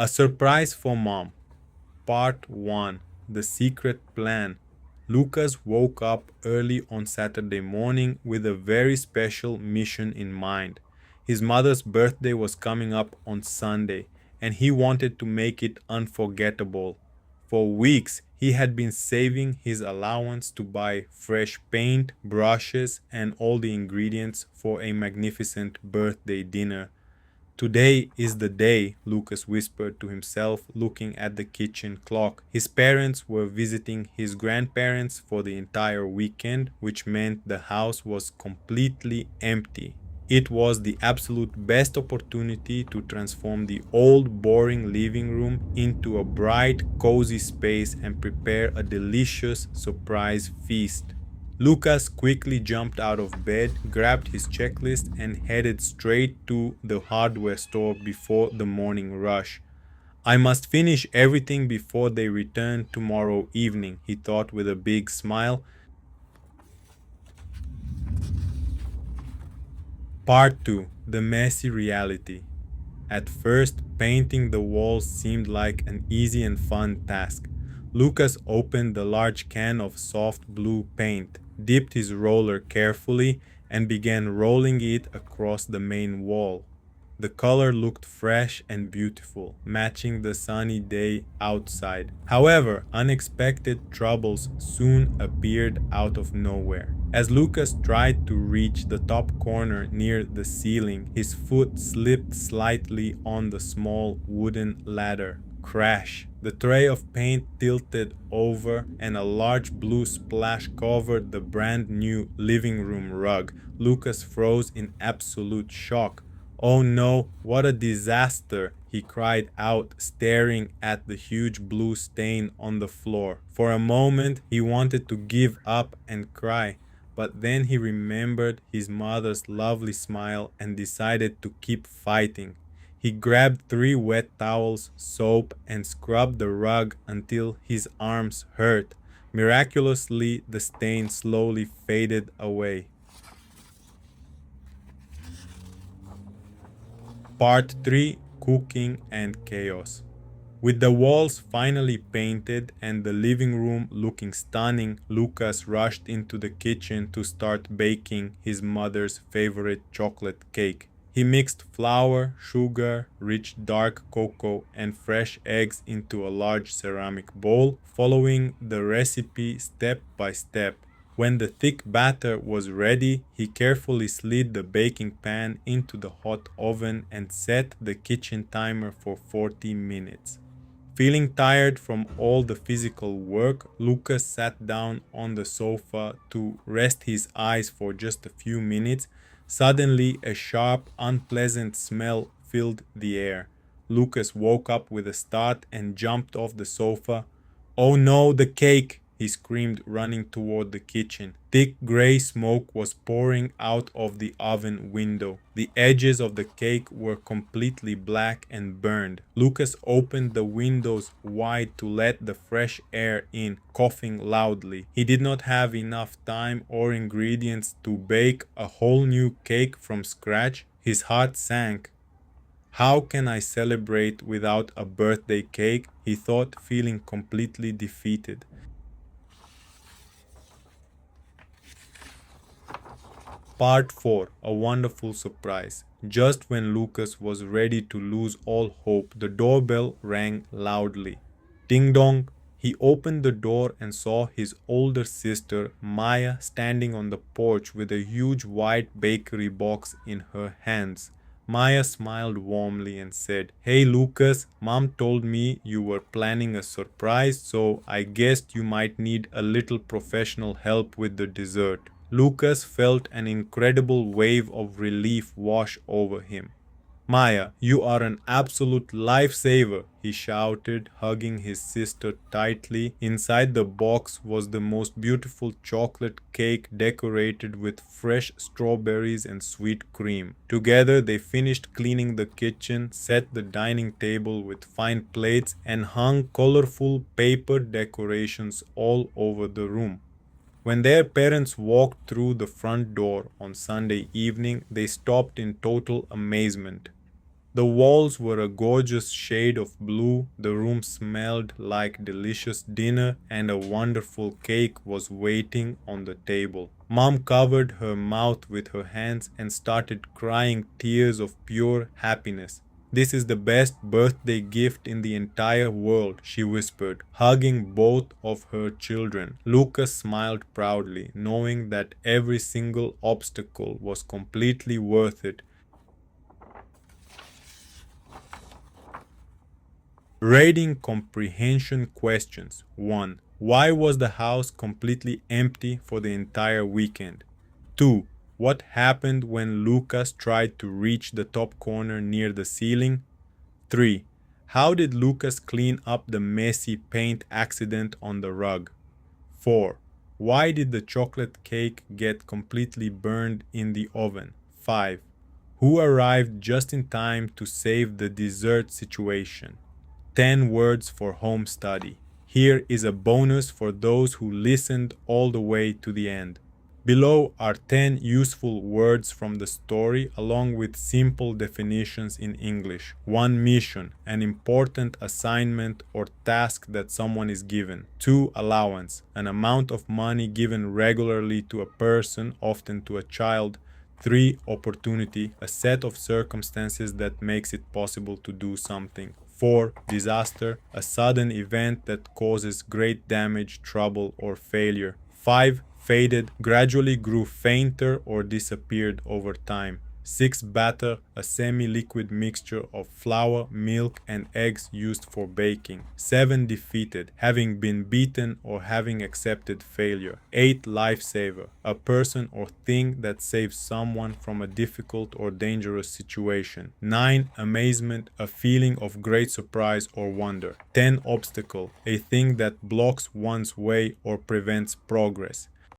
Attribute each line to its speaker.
Speaker 1: A surprise for mom. Part 1. The secret plan. Lucas woke up early on Saturday morning with a very special mission in mind. His mother's birthday was coming up on Sunday, and he wanted to make it unforgettable. For weeks, he had been saving his allowance to buy fresh paint, brushes, and all the ingredients for a magnificent birthday dinner. Today is the day, Lucas whispered to himself, looking at the kitchen clock. His parents were visiting his grandparents for the entire weekend, which meant the house was completely empty. It was the absolute best opportunity to transform the old, boring living room into a bright, cozy space and prepare a delicious surprise feast. Lucas quickly jumped out of bed, grabbed his checklist, and headed straight to the hardware store before the morning rush. I must finish everything before they return tomorrow evening, he thought with a big smile. Part 2. The Messy Reality. At first, painting the walls seemed like an easy and fun task. Lucas opened the large can of soft blue paint, dipped his roller carefully, and began rolling it across the main wall. The color looked fresh and beautiful, matching the sunny day outside. However, unexpected troubles soon appeared out of nowhere. As Lucas tried to reach the top corner near the ceiling, his foot slipped slightly on the small wooden ladder. Crash! The tray of paint tilted over and a large blue splash covered the brand new living room rug. Lucas froze in absolute shock. "Oh no, what a disaster!" he cried out, staring at the huge blue stain on the floor. For a moment, he wanted to give up and cry, but then he remembered his mother's lovely smile and decided to keep fighting. He grabbed 3 wet towels, soap, and scrubbed the rug until his arms hurt. Miraculously, the stain slowly faded away. Part 3. Cooking and Chaos. With the walls finally painted and the living room looking stunning, Lucas rushed into the kitchen to start baking his mother's favorite chocolate cake. He mixed flour, sugar, rich dark cocoa, and fresh eggs into a large ceramic bowl, following the recipe step by step. When the thick batter was ready, he carefully slid the baking pan into the hot oven and set the kitchen timer for 40 minutes. Feeling tired from all the physical work, Lucas sat down on the sofa to rest his eyes for just a few minutes. Suddenly, a sharp, unpleasant smell filled the air. Lucas woke up with a start and jumped off the sofa. "Oh no, the cake!" he screamed, running toward the kitchen. Thick gray smoke was pouring out of the oven window. The edges of the cake were completely black and burned. Lucas opened the windows wide to let the fresh air in, coughing loudly. He did not have enough time or ingredients to bake a whole new cake from scratch. His heart sank. "How can I celebrate without a birthday cake?" he thought, feeling completely defeated. Part 4. A Wonderful Surprise. Just when Lucas was ready to lose all hope, the doorbell rang loudly. Ding dong! He opened the door and saw his older sister, Maya, standing on the porch with a huge white bakery box in her hands. Maya smiled warmly and said, "Hey Lucas, Mom told me you were planning a surprise, so I guessed you might need a little professional help with the dessert." Lucas felt an incredible wave of relief wash over him. "Maya, you are an absolute lifesaver," he shouted, hugging his sister tightly. Inside the box was the most beautiful chocolate cake decorated with fresh strawberries and sweet cream. Together they finished cleaning the kitchen, set the dining table with fine plates, and hung colorful paper decorations all over the room. When their parents walked through the front door on Sunday evening, they stopped in total amazement. The walls were a gorgeous shade of blue, the room smelled like delicious dinner, and a wonderful cake was waiting on the table. Mom covered her mouth with her hands and started crying tears of pure happiness. "This is the best birthday gift in the entire world," she whispered, hugging both of her children. Lucas smiled proudly, knowing that every single obstacle was completely worth it. Rating comprehension questions. 1. Why was the house completely empty for the entire weekend? 2. What happened when Lucas tried to reach the top corner near the ceiling? 3. How did Lucas clean up the messy paint accident on the rug? 4. Why did the chocolate cake get completely burned in the oven? 5. Who arrived just in time to save the dessert situation? 10 words for home study. Here is a bonus for those who listened all the way to the end. Below are 10 useful words from the story along with simple definitions in English. 1 mission, an important assignment or task that someone is given. 2 allowance, an amount of money given regularly to a person, often to a child. 3 opportunity, a set of circumstances that makes it possible to do something. 4 disaster, a sudden event that causes great damage, trouble, or failure. 5 faded, gradually grew fainter or disappeared over time. 6 batter, a semi-liquid mixture of flour, milk, and eggs used for baking. 7 defeated, having been beaten or having accepted failure. 8 lifesaver, a person or thing that saves someone from a difficult or dangerous situation. 9 amazement, a feeling of great surprise or wonder. 10 obstacle, a thing that blocks one's way or prevents progress.